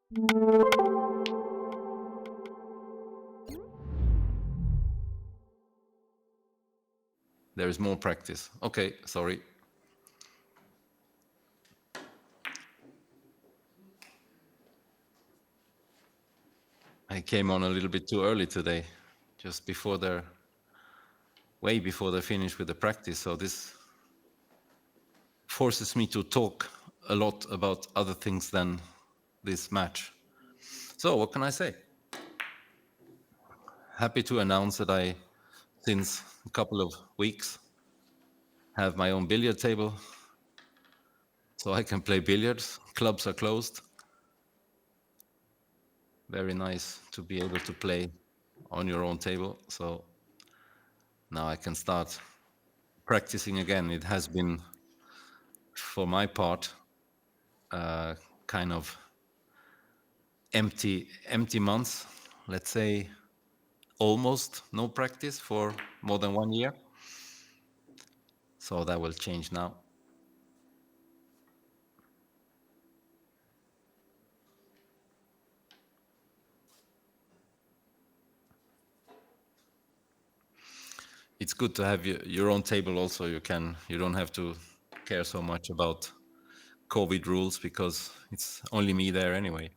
There is more practice. Okay, sorry. I came on a little bit too early today, just before way before they finish with the practice. So this forces me to talk a lot about other things than this match. So what can I say? Happy to announce that I, since a couple of weeks, have my own billiard table, so I can play billiards. Clubs are closed. Very nice to be able to play on your own table. So now I can start practicing again. It has been, for my part, kind of empty months. Let's say almost no practice for more than 1 year. So that will change now. It's good to have your own table also. You don't have to care so much about COVID rules because it's only me there anyway.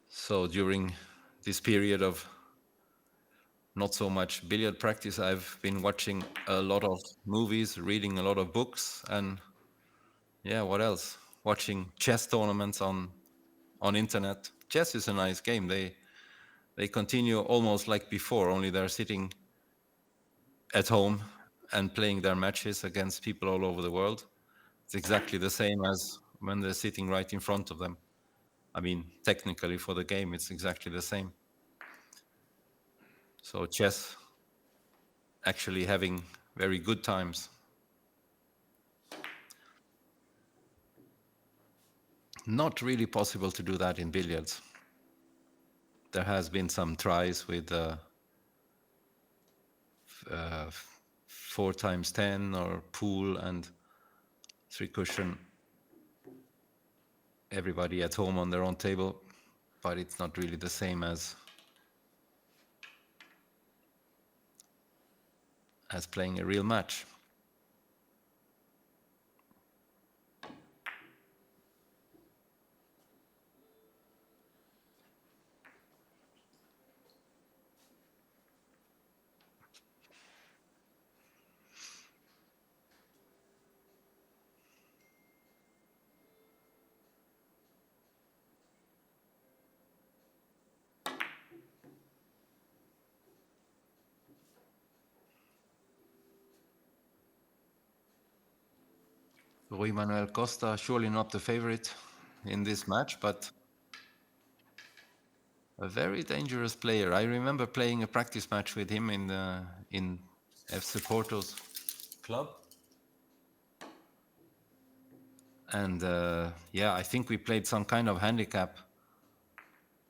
So during this period of not so much billiard practice, I've been watching a lot of movies, reading a lot of books, and yeah, what else? Watching chess tournaments on internet. Chess is a nice game. They continue almost like before, only they're sitting at home and playing their matches against people all over the world. It's exactly the same as when they're sitting right in front of them. I mean, technically for the game, it's exactly the same. So chess actually having very good times. Not really possible to do that in billiards. There has been some tries with 4x10 or pool and three cushion. Everybody at home on their own table, but it's not really the same as playing a real match. Manuel Costa, surely not the favorite in this match, but a very dangerous player. I remember playing a practice match with him in FC Porto's club, and yeah, I think we played some kind of handicap.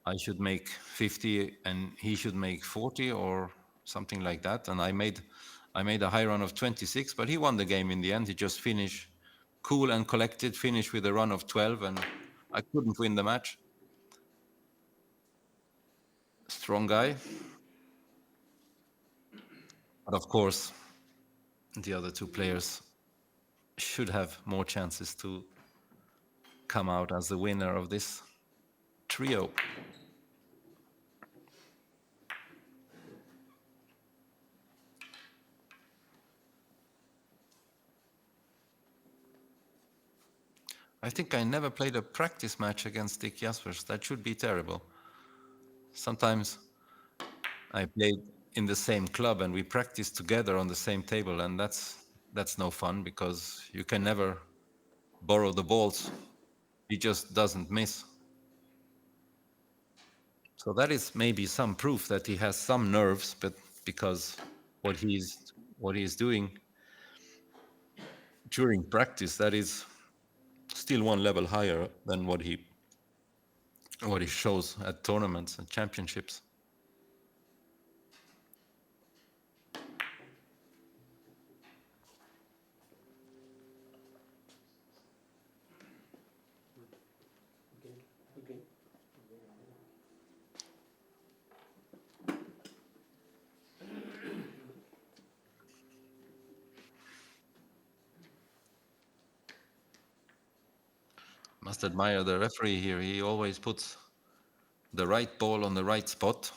I should make 50 and he should make 40 or something like that, and I made a high run of 26, but he won the game in the end. He just finished cool and collected, finished with a run of 12, and I couldn't win the match. Strong guy. But of course, the other two players should have more chances to come out as the winner of this trio. I think I never played a practice match against Dick Jaspers. That should be terrible. Sometimes I played in the same club and we practiced together on the same table, and that's no fun because you can never borrow the balls. He just doesn't miss. So that is maybe some proof that he has some nerves, but because what he's doing during practice, that is still one level higher than what he what he shows at tournaments and championships. Must admire the referee here. He always puts the right ball on the right spot.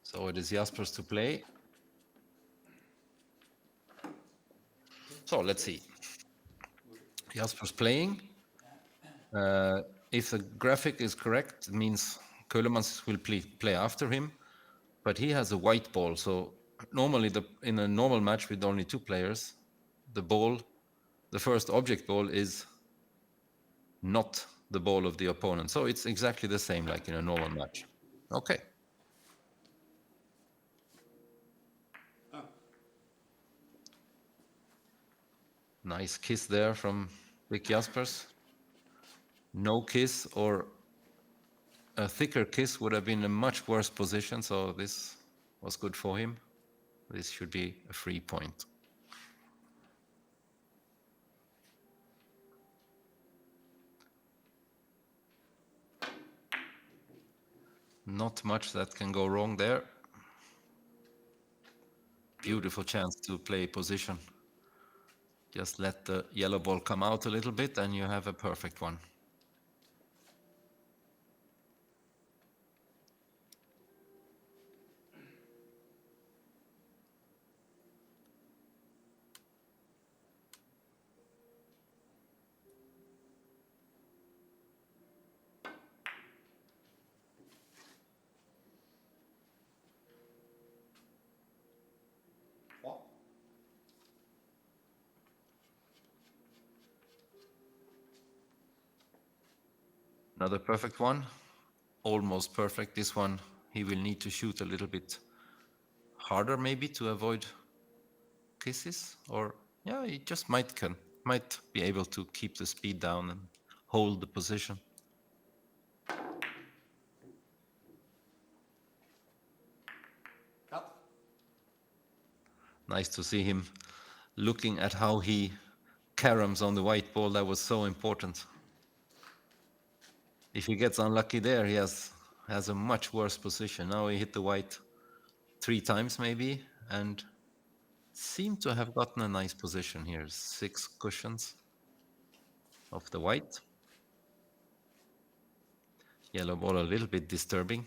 So it is Jaspers to play. So let's see. Jaspers playing. If the graphic is correct, it means Ceulemans will play after him, but he has a white ball. So normally, in a normal match with only two players, the first object ball is not the ball of the opponent. So it's exactly the same like in a normal match. Okay. Nice kiss there from Big Jaspers. No kiss or a thicker kiss would have been a much worse position, so this was good for him. This should be a free point. Not much that can go wrong there. Beautiful chance to play position. Just let the yellow ball come out a little bit and you have a perfect one. Another perfect one. Almost perfect. This one he will need to shoot a little bit harder maybe to avoid kisses, or yeah, he just might be able to keep the speed down and hold the position. Nice to see him looking at how he caroms on the white ball. That was so important. If he gets unlucky there, he has a much worse position. Now he hit the white 3 times maybe and seemed to have gotten a nice position here. 6 cushions of the white. Yellow ball a little bit disturbing.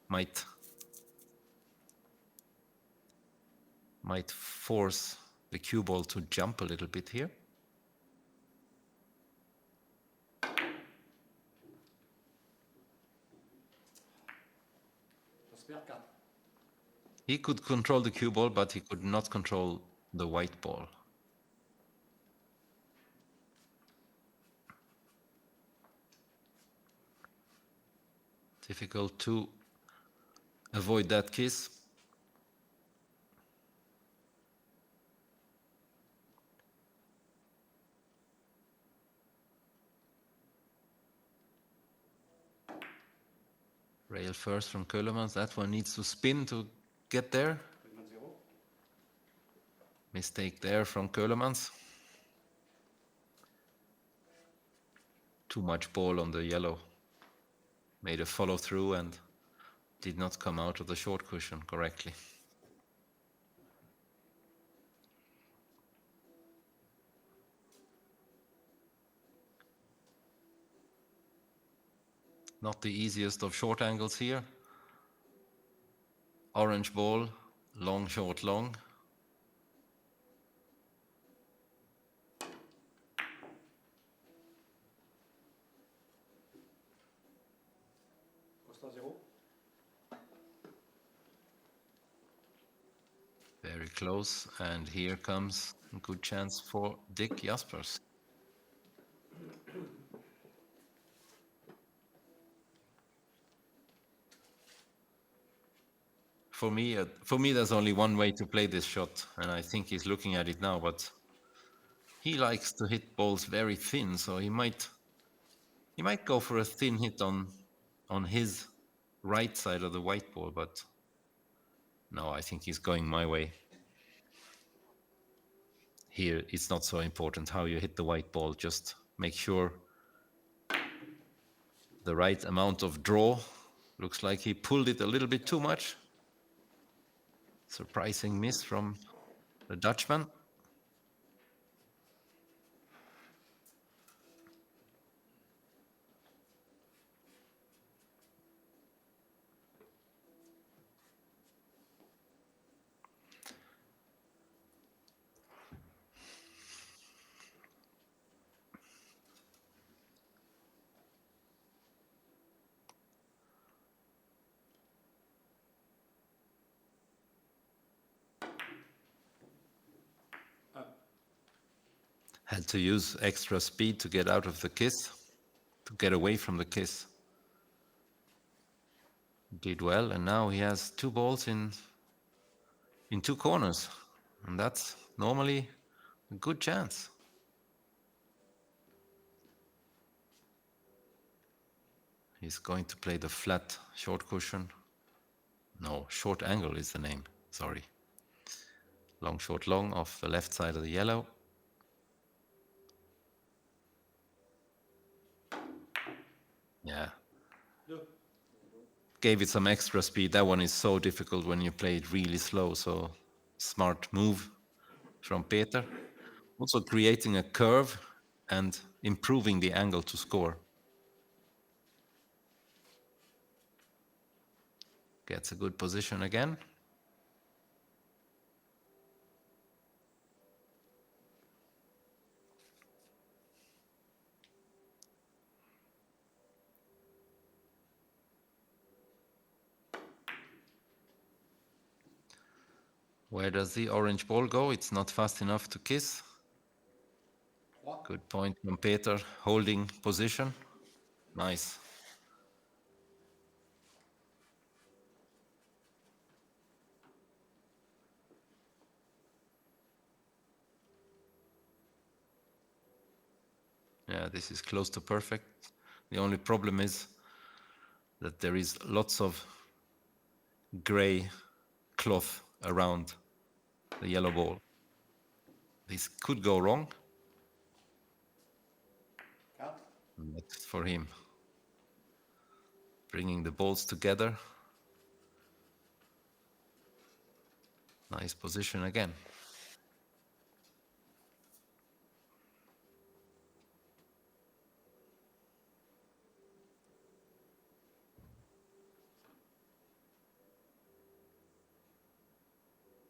Might force the cue ball to jump a little bit here. He could control the cue ball, but he could not control the white ball. Difficult to avoid that kiss. Rail first from Ceulemans. That one needs to spin to get there. Mistake there from Ceulemans. Too much ball on the yellow. Made a follow through and did not come out of the short cushion correctly. Not the easiest of short angles here. Orange ball, long, short, long. Costa 0. Very close, and here comes a good chance for Dick Jaspers. For me, there's only one way to play this shot, and I think he's looking at it now. But he likes to hit balls very thin, so he might go for a thin hit on his right side of the white ball. But no, I think he's going my way. Here, it's not so important how you hit the white ball. Just make sure the right amount of draw. Looks like he pulled it a little bit too much. Surprising miss from the Dutchman. Had to use extra speed to get out of the kiss, to get away from the kiss. Did well, and now he has two balls in two corners, and that's normally a good chance. He's going to play the flat short cushion. No, short angle is the name, sorry. Long, short, long off the left side of the yellow. Yeah. Gave it some extra speed. That one is so difficult when you play it really slow, so smart move from Peter. Also creating a curve and improving the angle to score. Gets a good position again. Where does the orange ball go? It's not fast enough to kiss. Good point from Peter, holding position. Nice. Yeah, this is close to perfect. The only problem is that there is lots of gray cloth around the yellow ball. This could go wrong. But for him, bringing the balls together. Nice position again.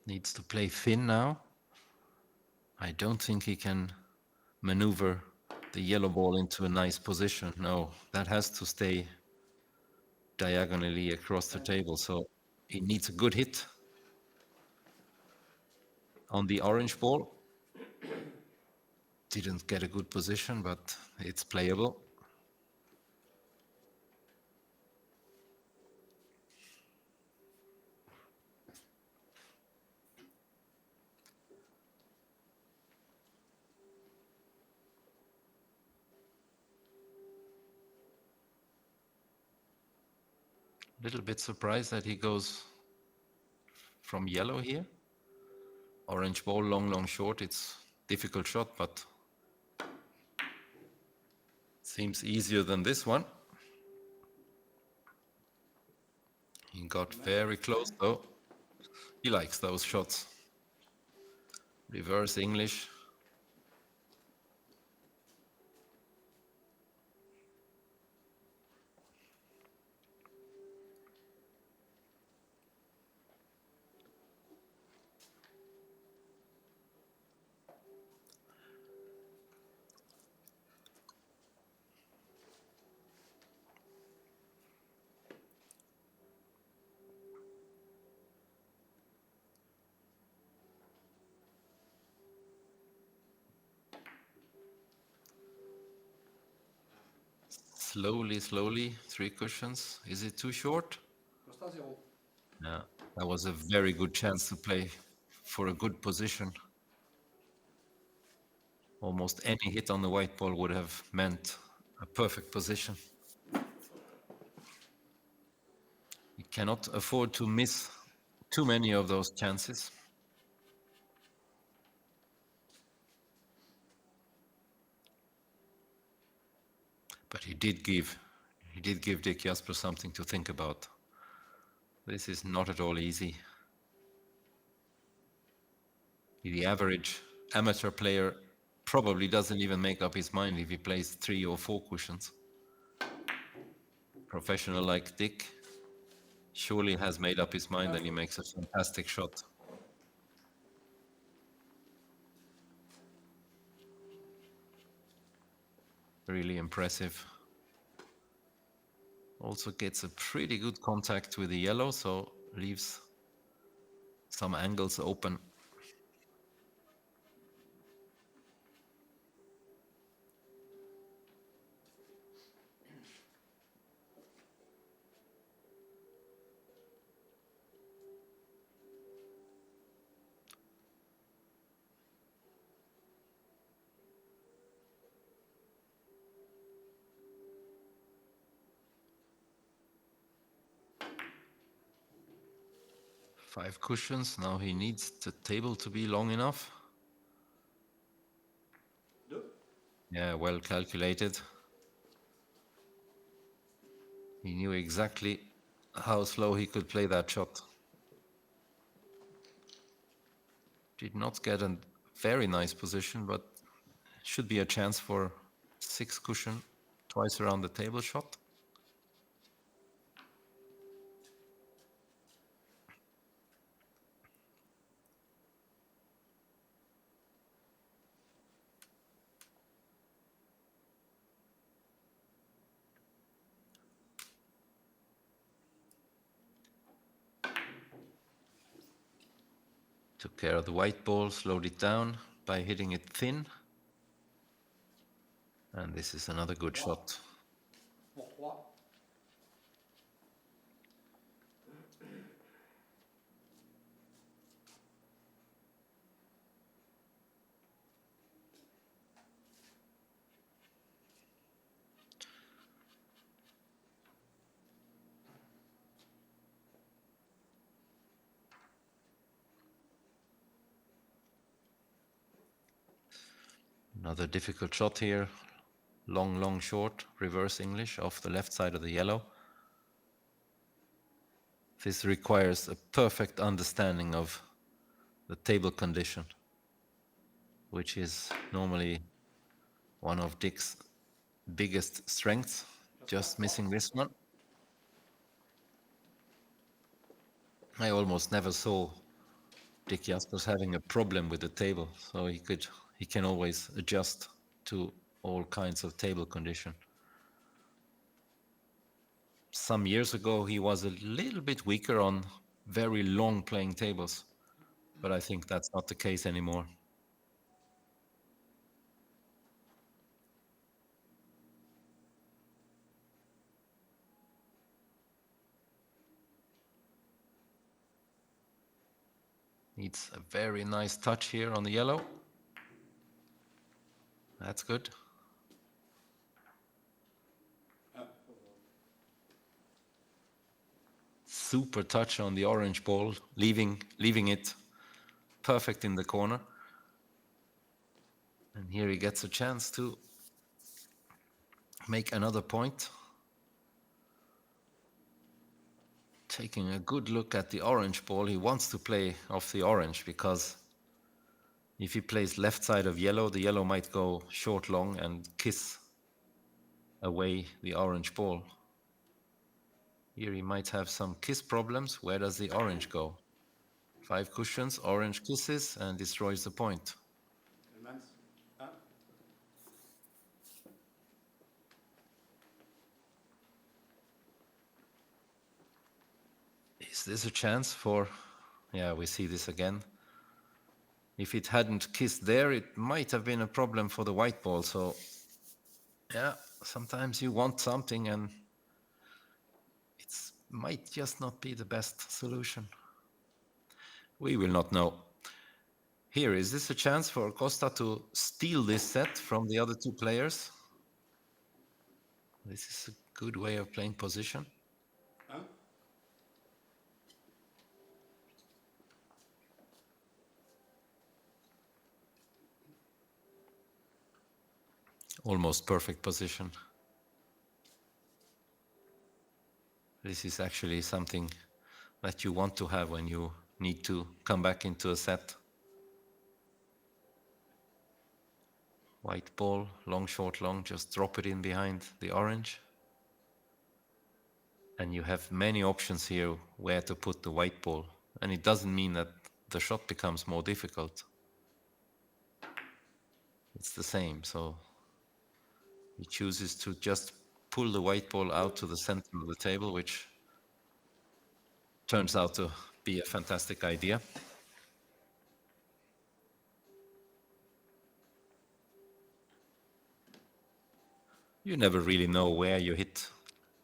Needs to play thin now. I don't think he can maneuver the yellow ball into a nice position. No, that has to stay diagonally across the table. So he needs a good hit on the orange ball. Didn't get a good position, but it's playable. Little bit surprised that he goes from yellow here. Orange ball, long, long, short. It's difficult shot, but seems easier than this one. He got very close though. He likes those shots. Reverse English. Slowly, slowly, three cushions. Is it too short? Waar staat hij op? Yeah, that was a very good chance to play for a good position. Almost any hit on the white ball would have meant a perfect position. You cannot afford to miss too many of those chances. But he did give Dick Jasper something to think about. This is not at all easy. The average amateur player probably doesn't even make up his mind if he plays 3 or 4 cushions. Professional like Dick surely has made up his mind and he makes a fantastic shot. Really impressive. Also gets a pretty good contact with the yellow, so leaves some angles open. Five cushions. Now he needs the table to be long enough. Yeah, well calculated. He knew exactly how slow he could play that shot. Did not get a very nice position, but should be a chance for 6 cushion, twice around the table shot. Took care of the white ball, slowed it down by hitting it thin. And this is another good shot. Another difficult shot here. Long, long, short, reverse English off the left side of the yellow. This requires a perfect understanding of the table condition, which is normally one of Dick's biggest strengths. Just missing this one. I almost never saw Dick Jaspers having a problem with the table, so he can always adjust to all kinds of table condition. Some years ago, he was a little bit weaker on very long playing tables, but I think that's not the case anymore. Needs a very nice touch here on the yellow. That's good. Super touch on the orange ball, leaving it perfect in the corner. And here he gets a chance to make another point. Taking a good look at the orange ball, he wants to play off the orange because if he plays left side of yellow, the yellow might go short long and kiss away the orange ball. Here he might have some kiss problems. Where does the orange go? 5 cushions, orange kisses and destroys the point. Is this a chance for... Yeah, we see this again. If it hadn't kissed there, it might have been a problem for the white ball. So, yeah, sometimes you want something and it's might just not be the best solution. We will not know. Here, is this a chance for Costa to steal this set from the other two players? This is a good way of playing position. Huh? Almost perfect position. This is actually something that you want to have when you need to come back into a set. White ball, long, short, long, just drop it in behind the orange. And you have many options here where to put the white ball. And it doesn't mean that the shot becomes more difficult. It's the same. So he chooses to just pull the white ball out to the center of the table, which turns out to be a fantastic idea. You never really know where you hit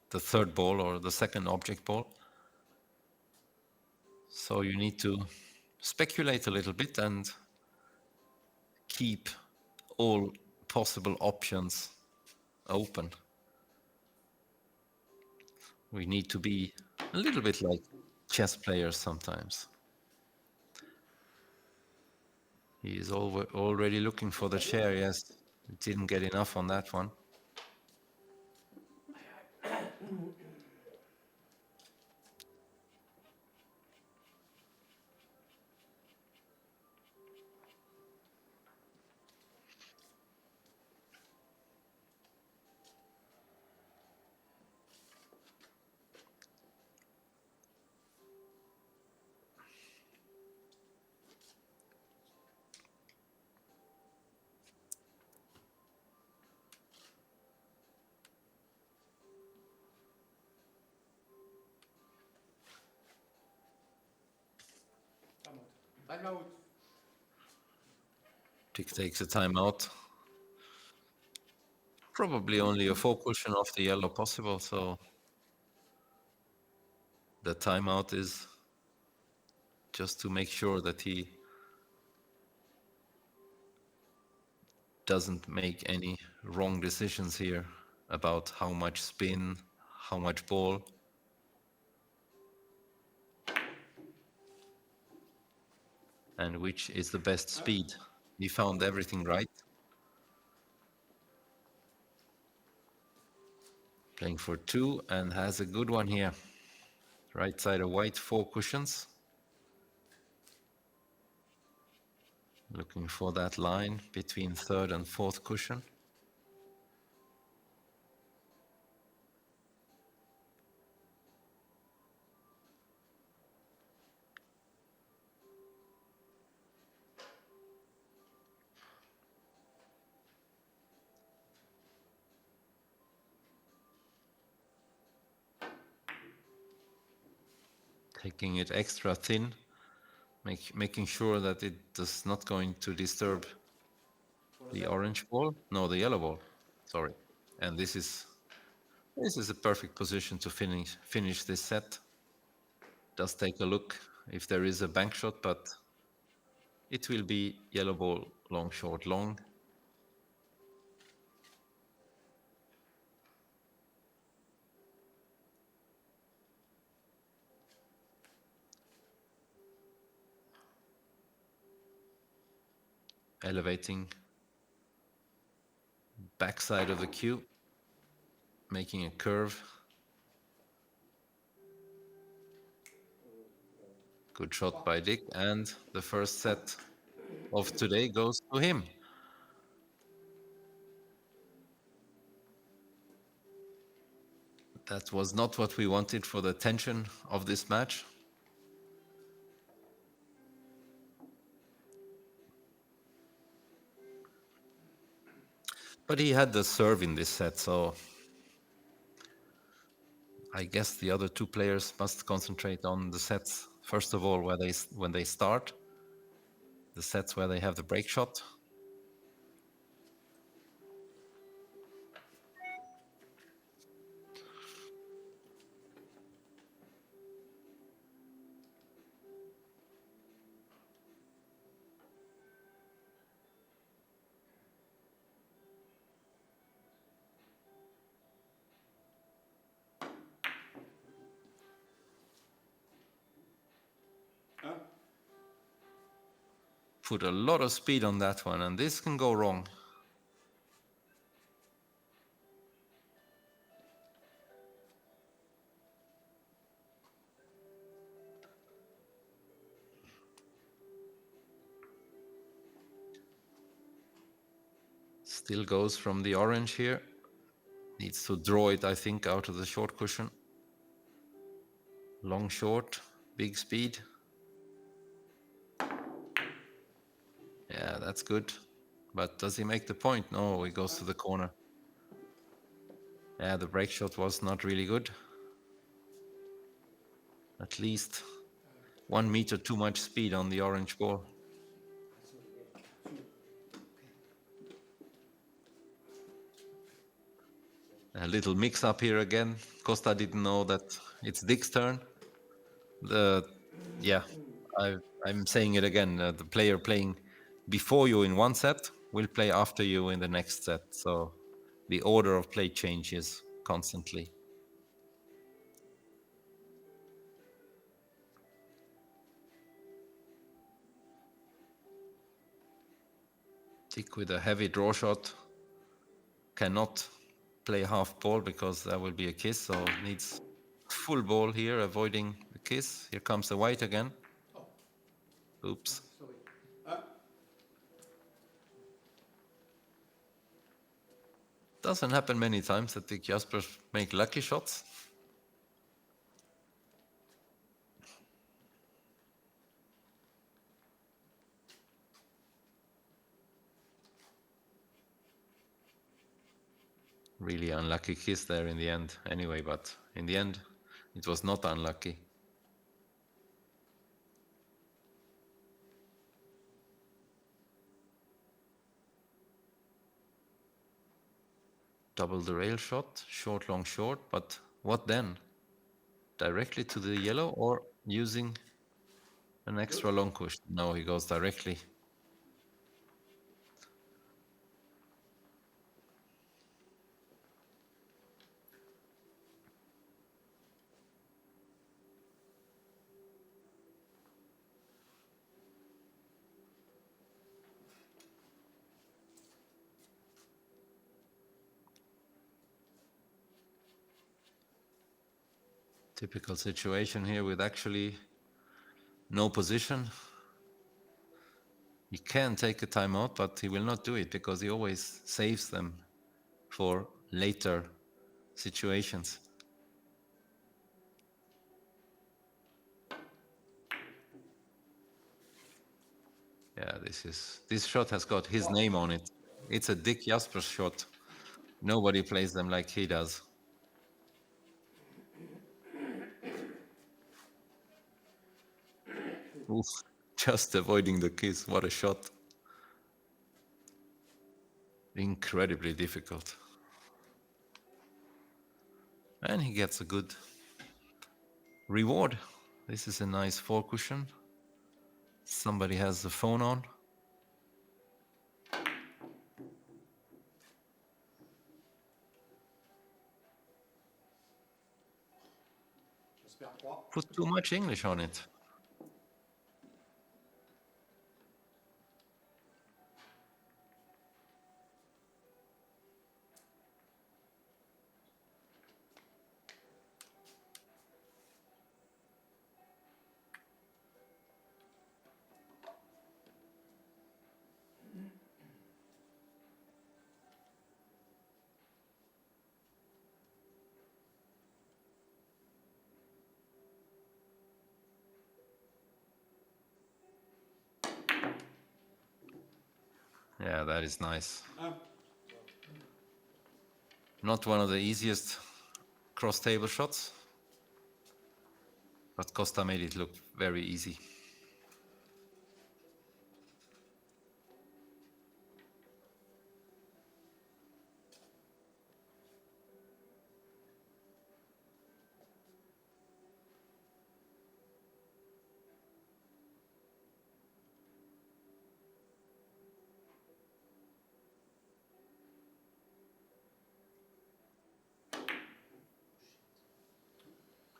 the third ball or the second object ball. So you need to speculate a little bit and keep all possible options open. We need to be a little bit like chess players sometimes. He is already looking for the chair, yes. Didn't get enough on that one. Time out. Dick takes a timeout. Probably only a four cushion of the yellow possible, so the timeout is just to make sure that he doesn't make any wrong decisions here about how much spin, how much ball. And which is the best speed. He found everything right. Playing for two and has a good one here. Right side of white, four cushions. Looking for that line between third and fourth cushion. Taking it extra thin, making sure that it is not going to disturb the orange ball. No, the yellow ball. Sorry. And this is a perfect position to finish this set. Does take a look if there is a bank shot, but it will be yellow ball, long, short, long. Elevating backside of the cue, making a curve. Good shot by Dick, and the first set of today goes to him. That was not what we wanted for the tension of this match. But he had the serve in this set, so I guess the other two players must concentrate on the sets, first of all, when they start, the sets where they have the break shot. put a lot of speed on that one, and this can go wrong. Still goes from the orange here. Needs to draw it, I think, out of the short cushion. Long short, big speed. Yeah, that's good. But does he make the point? No, he goes to the corner. Yeah, the break shot was not really good. At least 1 meter too much speed on the orange ball. A little mix up here again. Costa didn't know that it's Dick's turn. Yeah, I'm saying it again. The player playing before you in one set will play after you in the next set. So the order of play changes constantly. Dick with a heavy draw shot cannot play half ball because there will be a kiss. So needs full ball here, avoiding the kiss. Here comes the white again. Oh, Oops. sorry. Doesn't happen many times that the Jaspers make lucky shots. Really unlucky kiss there in the end anyway, but in the end it was not unlucky. Double the rail shot, short, long, short, but what then? Directly to the yellow or using an extra long cushion? No, he goes directly. Typical situation here with actually no position. He can take a timeout, but he will not do it because he always saves them for later situations. Yeah, this shot has got his name on it. It's a Dick Jaspers shot. Nobody plays them like he does. Oof, just avoiding the kiss. What a shot. Incredibly difficult. And he gets a good reward. This is a nice four cushion. Somebody has the phone on. J'espère pas. Put too much English on it. Yeah, that is nice. Not one of the easiest cross table shots, but Costa made it look very easy.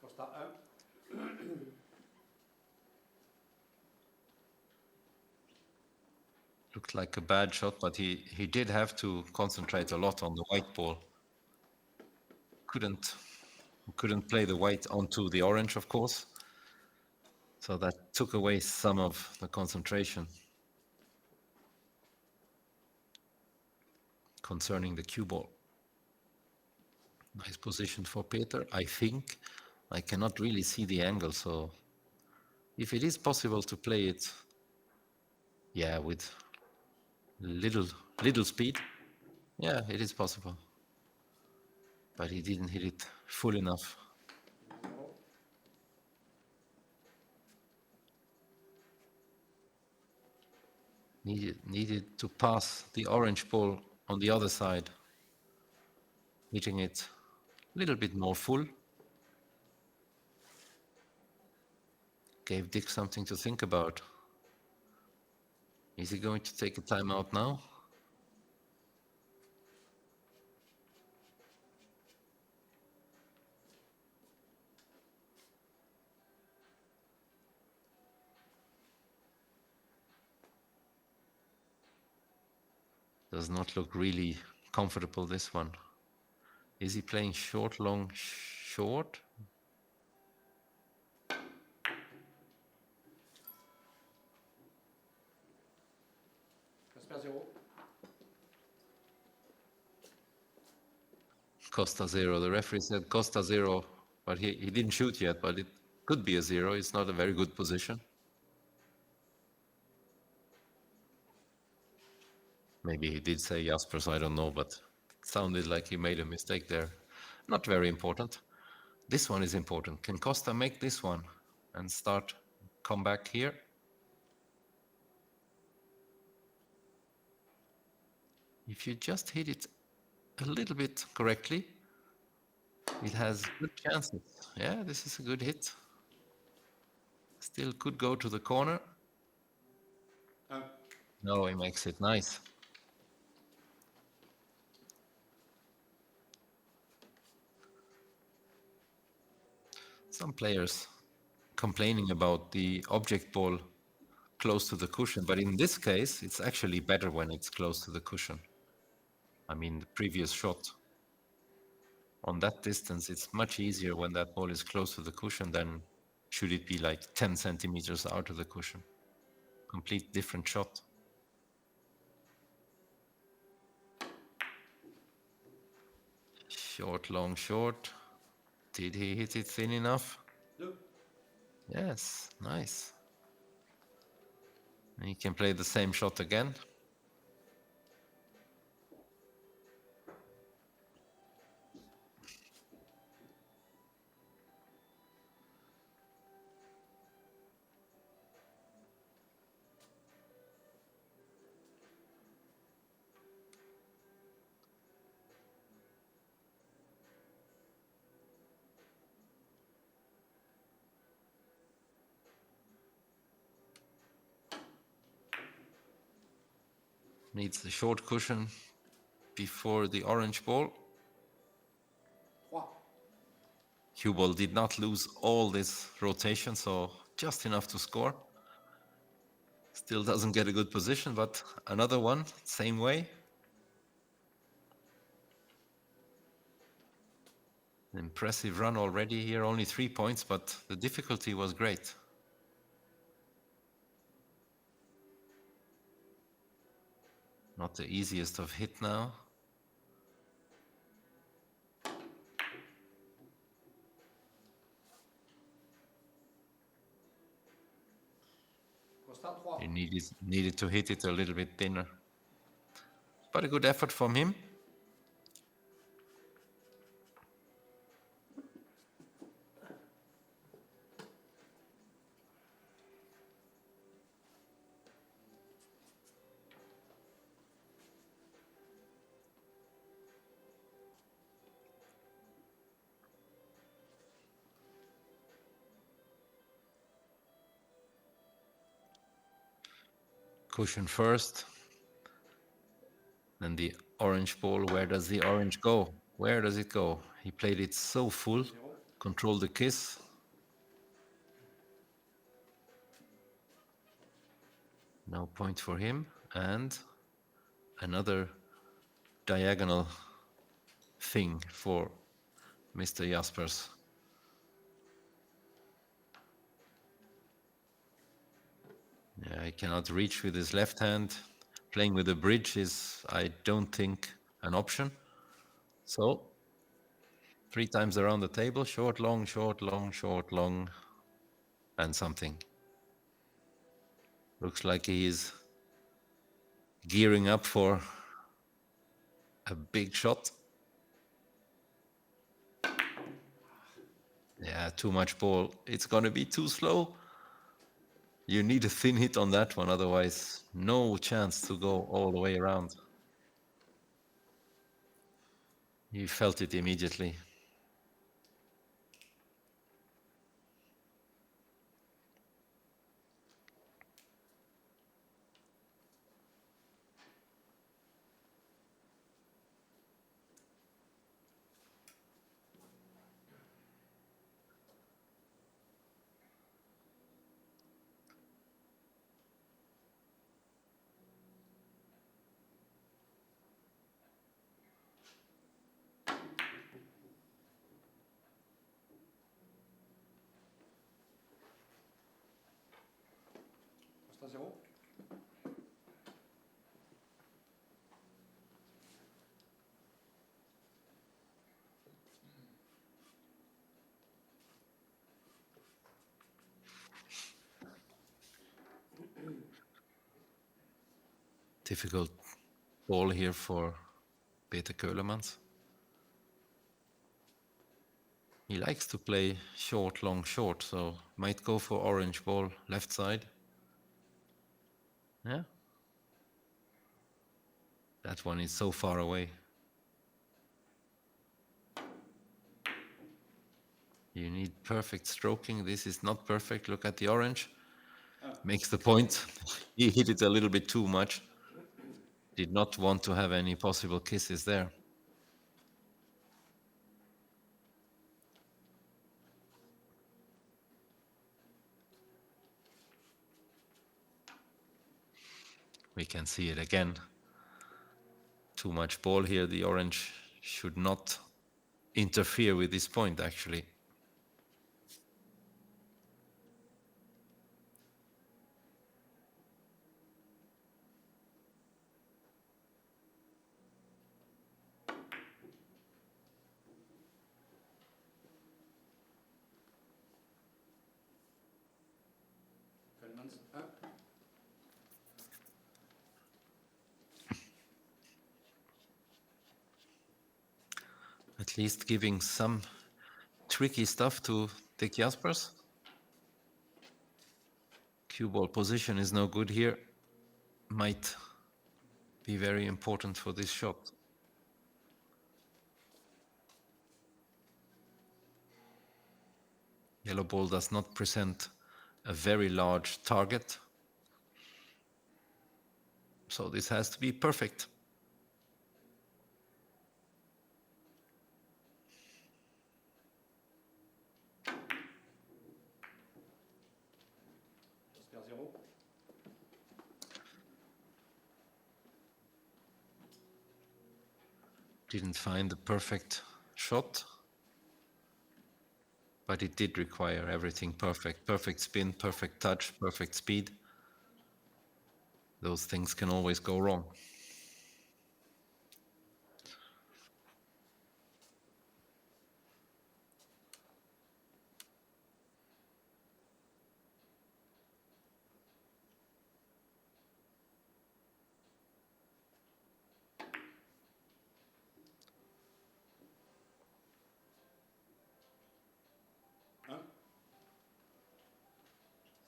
Costa 1. Looked like a bad shot, but he did have to concentrate a lot on the white ball. Couldn't play the white onto the orange, of course. So that took away some of the concentration concerning the cue ball. Nice position for Peter. I think I cannot really see the angle, so if it is possible to play it, yeah, with little speed, yeah, it is possible. But he didn't hit it full enough. Numéro. Needed to pass the orange ball on the other side, hitting it a little bit more full. Gave Dick something to think about. Is he going to take a timeout now? Does not look really comfortable, this one. Is he playing short, long, short? Jasper 0. Costa 0. The referee said Costa 0, but he didn't shoot yet, but it could be a 0. It's not a very good position. Maybe he did say Jaspers, I don't know, but it sounded like he made a mistake there. Not very important. This one is important. Can Costa make this one and come back here? If you just hit it a little bit correctly, it has good chances. Yeah, this is a good hit. Still could go to the corner. 1. No, he makes it nice. Some players complaining about the object ball close to the cushion, but in this case, it's actually better when it's close to the cushion. I mean, the previous shot on that distance, it's much easier when that ball is close to the cushion than should it be like 10 centimeters out of the cushion. Complete different shot. Short, long, short. Did he hit it thin enough? 2. Yes, nice. And he can play the same shot again. Needs the short cushion before the orange ball. 3. Cue ball did not lose all this rotation, so just enough to score. Still doesn't get a good position, but another one, same way. An impressive run already here, only 3 points, but the difficulty was great. Not the easiest of hit now. Costa He 3. needed to hit it a little bit thinner. But a good effort from him. Cushion first. Then the orange ball. Where does the orange go? Where does it go? He played it so full. 0. Control the kiss. No point for him. And another diagonal thing for Mr. Jaspers. Yeah, he cannot reach with his left hand. Playing with a bridge is, I don't think, an option. So, 3 times around the table, short, long, short, long, short, long, and something. Looks like he is gearing up for a big shot. Yeah, too much ball. It's going to be too slow. You need a thin hit on that one, otherwise no chance to go all the way around. He felt it immediately. Costa 0. Difficult ball here for Peter Ceulemans. He likes to play short, long, short, so might go for orange ball left side. Yeah. That one is so far away. You need perfect stroking. This is not perfect. Look at the orange. Makes the point. He hit it a little bit too much. Did not want to have any possible kisses there. We can see it again. Too much ball here. The orange should not interfere with this point, actually. Ceulemans 1. At least giving some tricky stuff to Dick Jaspers. Cue ball position is no good here. Might be very important for this shot. Yellow ball does not present a very large target. So this has to be perfect. Jaspers 0. Didn't find the perfect shot, but it did require everything perfect. Perfect spin, perfect touch, perfect speed. Those things can always go wrong.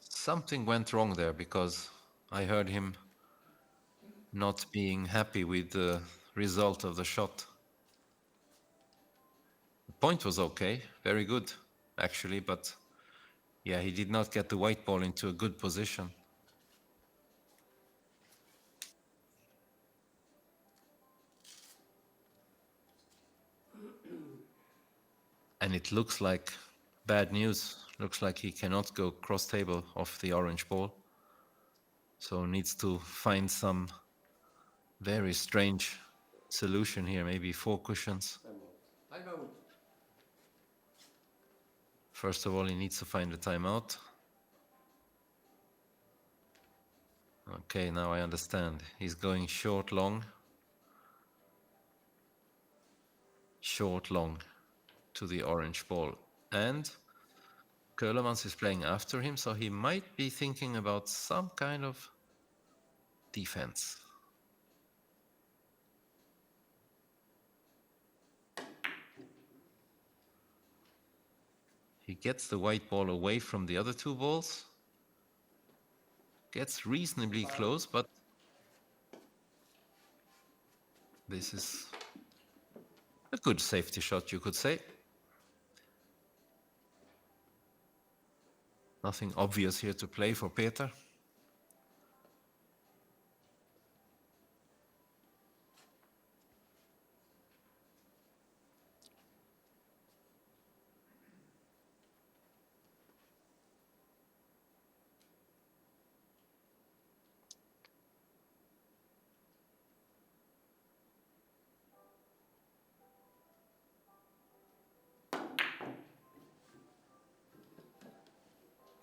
Something went wrong there because I heard him not being happy with the result of the shot. The point was okay, very good, actually, but yeah, he did not get the white ball into a good position. And it looks like bad news. Looks like he cannot go cross table off the orange ball. So needs to find some very strange solution here. Maybe 4 cushions. Time out. First of all, he needs to find a timeout. Okay, now I understand. He's going short, long to the orange ball. And Ceulemans is playing after him, so he might be thinking about some kind of defense. He gets the white ball away from the other 2 balls. Gets reasonably close, but this is a good safety shot, you could say. Nothing obvious here to play for Peter.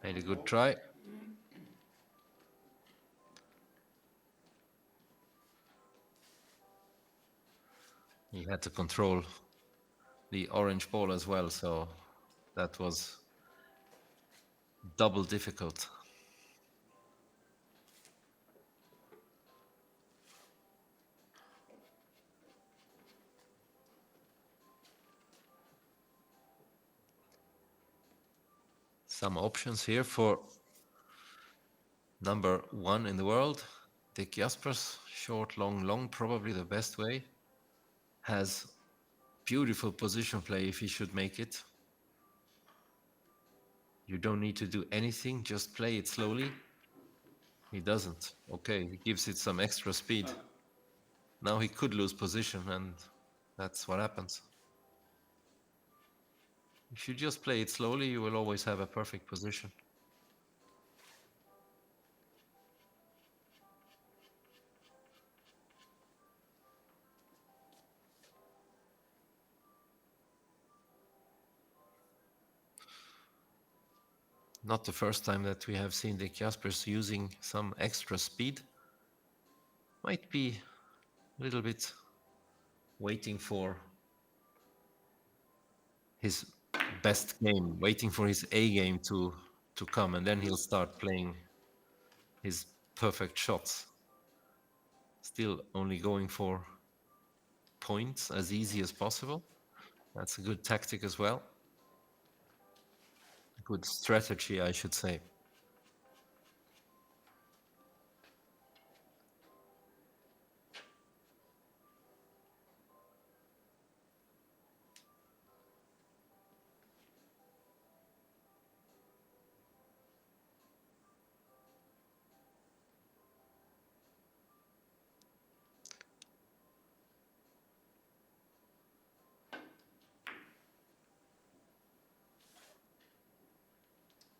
Made a good try. He had to control the orange ball as well, so that was double difficult. Some options here for number 1 in the world, Dick Jaspers. Short, long, long, probably the best way. Has beautiful position play if he should make it. You don't need to do anything, just play it slowly. He doesn't. Okay, he gives it some extra speed. Now he could lose position, and that's what happens. If you just play it slowly, you will always have a perfect position. Not the first time that we have seen the Jaspers using some extra speed. Might be a little bit waiting for his best game, waiting for his A game to come, and then he'll start playing his perfect shots. Still only going for points as easy as possible. That's a good tactic as well. A good strategy, I should say.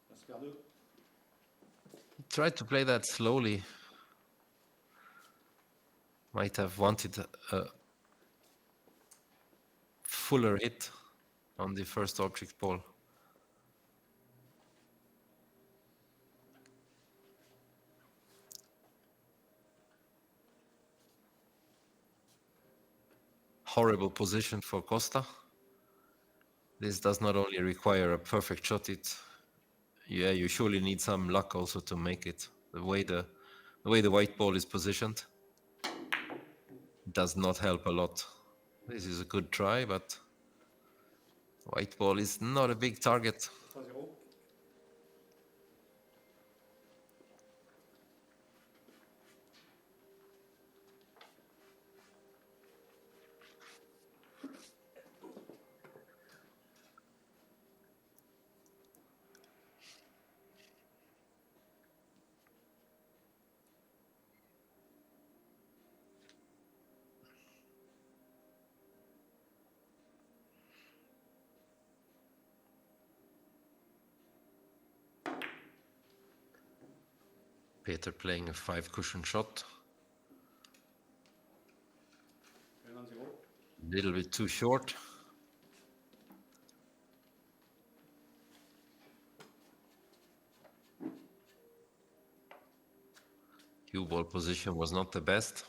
That's perdu. Tried to play that slowly. Might have wanted a fuller hit on the first object ball. Horrible position for Costa. This does not only require a perfect shot, you surely need some luck also to make it. The way the white ball is positioned does not help a lot. This is a good try, but white ball is not a big target. Costa 0. Peter playing a 5 cushion shot. Ceulemans i mål. A little bit too short. Cue ball position was not the best.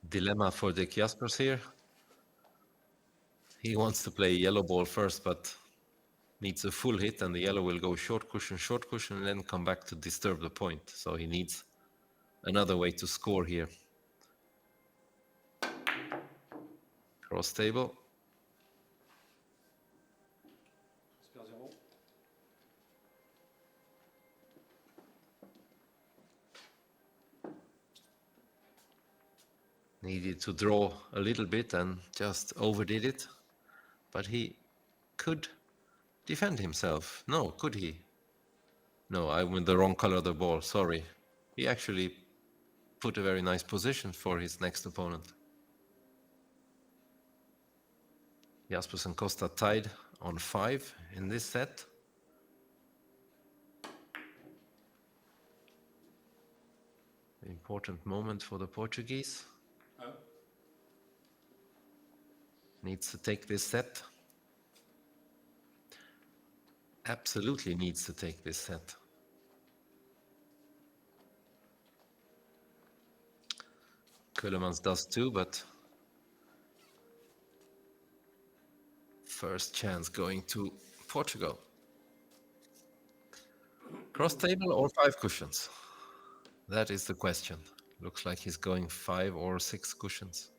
Dilemma for the Jaspers here. He wants to play yellow ball first, but needs a full hit, and the yellow will go short cushion, and then come back to disturb the point. So he needs another way to score here. Cross table. Jaspers 0. Needed to draw a little bit and just overdid it. But he could defend himself. No, could he? No, I went the wrong color of the ball, sorry. He actually put a very nice position for his next opponent. Jaspers and Costa tied on 5 in this set. Important moment for the Portuguese. 1. Needs to take this set. Absolutely needs to take this set. Ceulemans does too, but first chance going to Portugal. Cross table or 5 cushions? That is the question. Looks like he's going 5 or 6 cushions.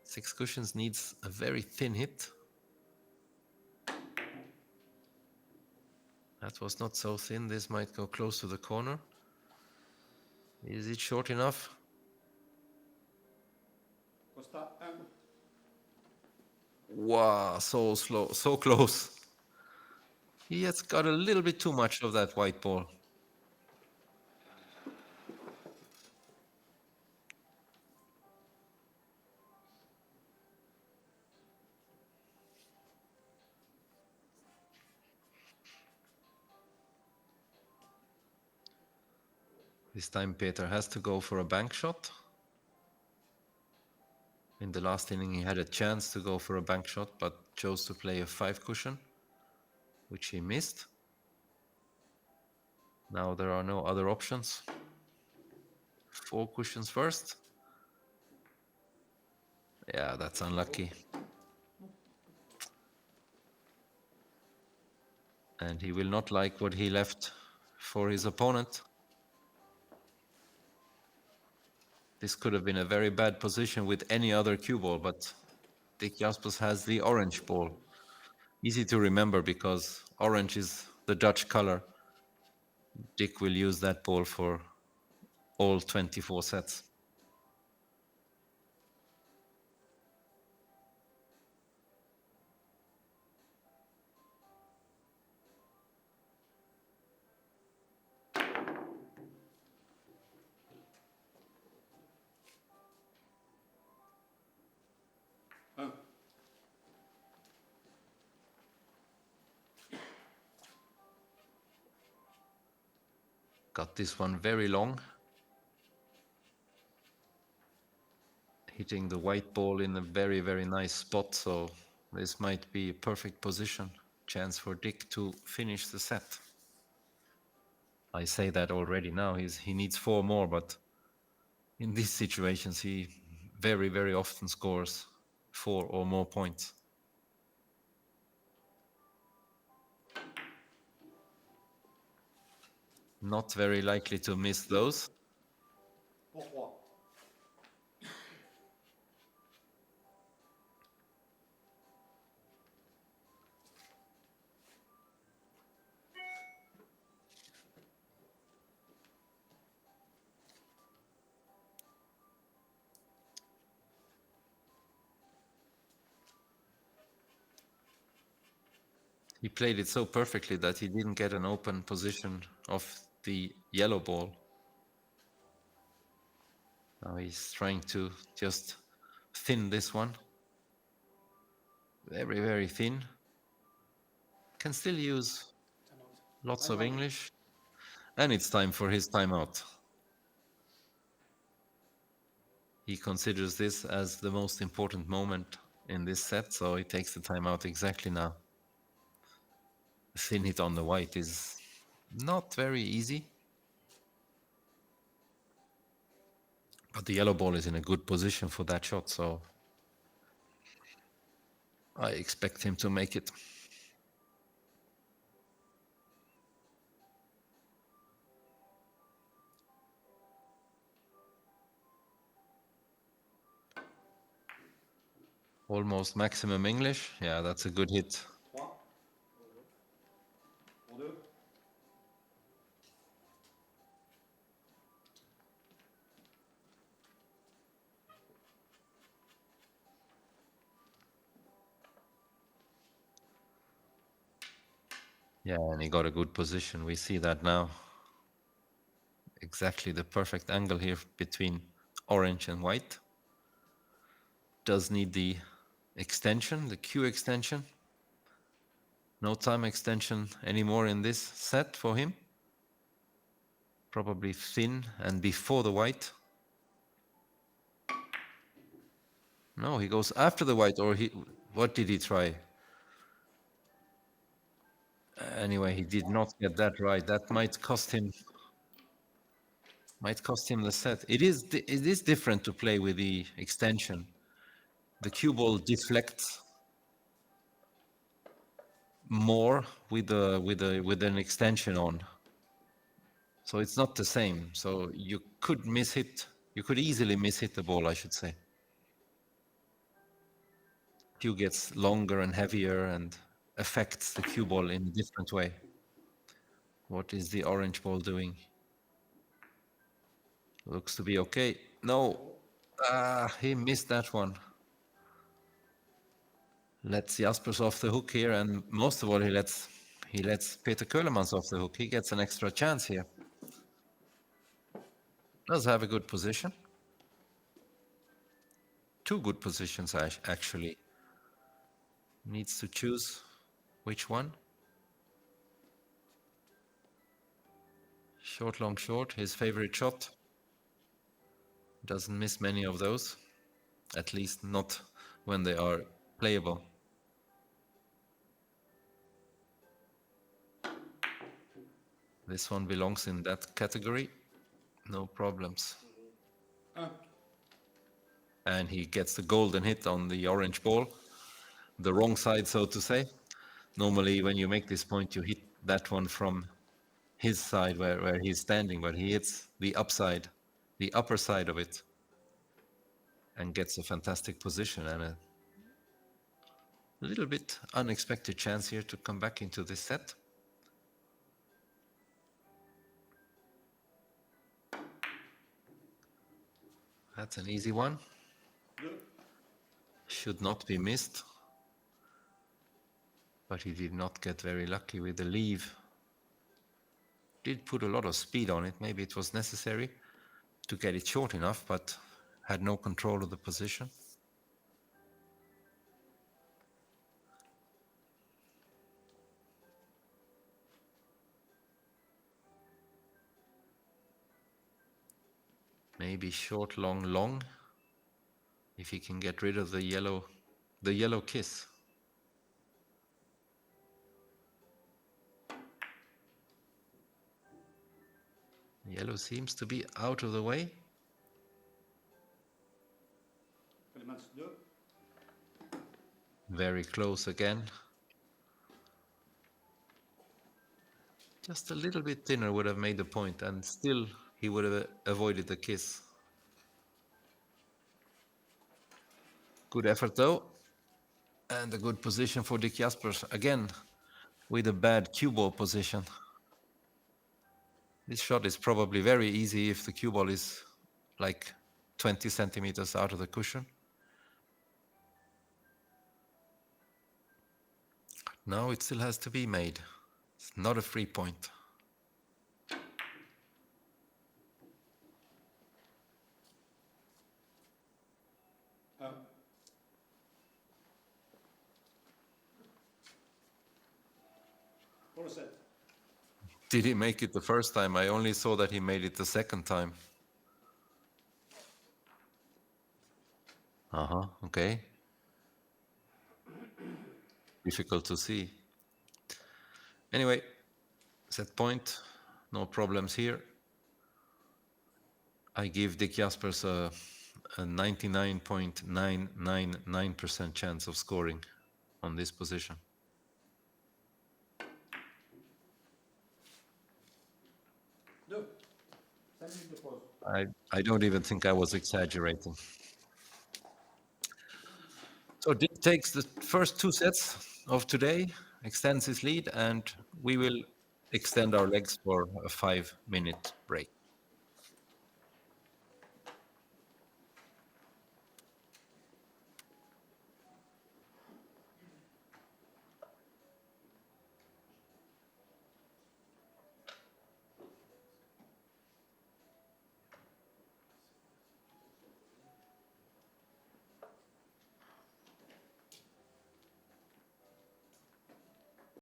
6 cushions needs a very thin hit. That was not so thin. This might go close to the corner. Is it short enough? Costa 1. Wow, so slow, so close. He has got a little bit too much of that white ball. This time Peter has to go for a bank shot. In the last inning he had a chance to go for a bank shot, but chose to play a 5 cushion, which he missed. Now there are no other options. 4 cushions first. Yeah, that's unlucky. And he will not like what he left for his opponent. This could have been a very bad position with any other cue ball, but Dick Jaspers has the orange ball. Easy to remember because orange is the Dutch color. Dick will use that ball for all 24 sets. Got this one very long. Hitting the white ball in a very, very nice spot, so this might be a perfect position. Chance for Dick to finish the set. I say that already now, he needs 4 more, but in these situations he very, very often scores 4 or more points. Not very likely to miss those. Pour 3. He played it so perfectly that he didn't get an open position of the yellow ball. Now he's trying to just thin, this one. Very, very thin. Can still use Timeout. lots of Timeout. English. And it's time for his timeout. He considers this as the most important moment in this set, so he takes the timeout exactly now. The thin hit on the white is not very easy. But the yellow ball is in a good position for that shot, so I expect him to make it. Almost maximum English. Yeah, that's a good hit. 3. Pour 2. Yeah, and he got a good position. We see that now. Exactly the perfect angle here between orange and white. Does need the extension, the Q extension. No time extension anymore in this set for him. Probably thin and before the white. No, he goes after the white, or what did he try? Anyway, he did not get that right. That might cost him the set. It is different to play with the extension. The cue ball deflects more with an extension on. So it's not the same. So you could miss hit. You could easily miss hit the ball, I should say. Cue gets longer and heavier and affects the cue ball in a different way. What is the orange ball doing? Looks to be okay. No. He missed that one. Lets Jaspers off the hook here, and most of all, he lets Peter Ceulemans off the hook. He gets an extra chance here. Does have a good position. Two good positions, actually. Needs to choose which one. Short, long, short, his favorite shot. Doesn't miss many of those. At least not when they are playable. This one belongs in that category. No problems. And he gets the golden hit on the orange ball. The wrong side, so to say. Normally, when you make this point, you hit that one from his side where he's standing, but he hits the upside, the upper side of it, and gets a fantastic position and a little bit unexpected chance here to come back into this set. That's an easy one. Should not be missed. But he did not get very lucky with the leave. Did put a lot of speed on it. Maybe it was necessary to get it short enough, but had no control of the position. Maybe short, long, long. If he can get rid of the yellow kiss. Yellow seems to be out of the way. Ceulemans 2. Very close again. Just a little bit thinner would have made the point, and still he would have avoided the kiss. Good effort though. And a good position for Dick Jaspers. Again, with a bad cue ball position. This shot is probably very easy if the cue ball is like 20 centimeters out of the cushion. Now it still has to be made. It's not a free point. Fortsätt. Did he make it the first time? I only saw that he made it the second time. Uh-huh, okay. Difficult to see. Anyway, set point, no problems here. I give Dick Jaspers a 99.999% chance of scoring on this position. Du, sen gick du på. I don't even think I was exaggerating. So Dick takes the first two sets of today, extends his lead, and we will extend our legs for a 5-minute break.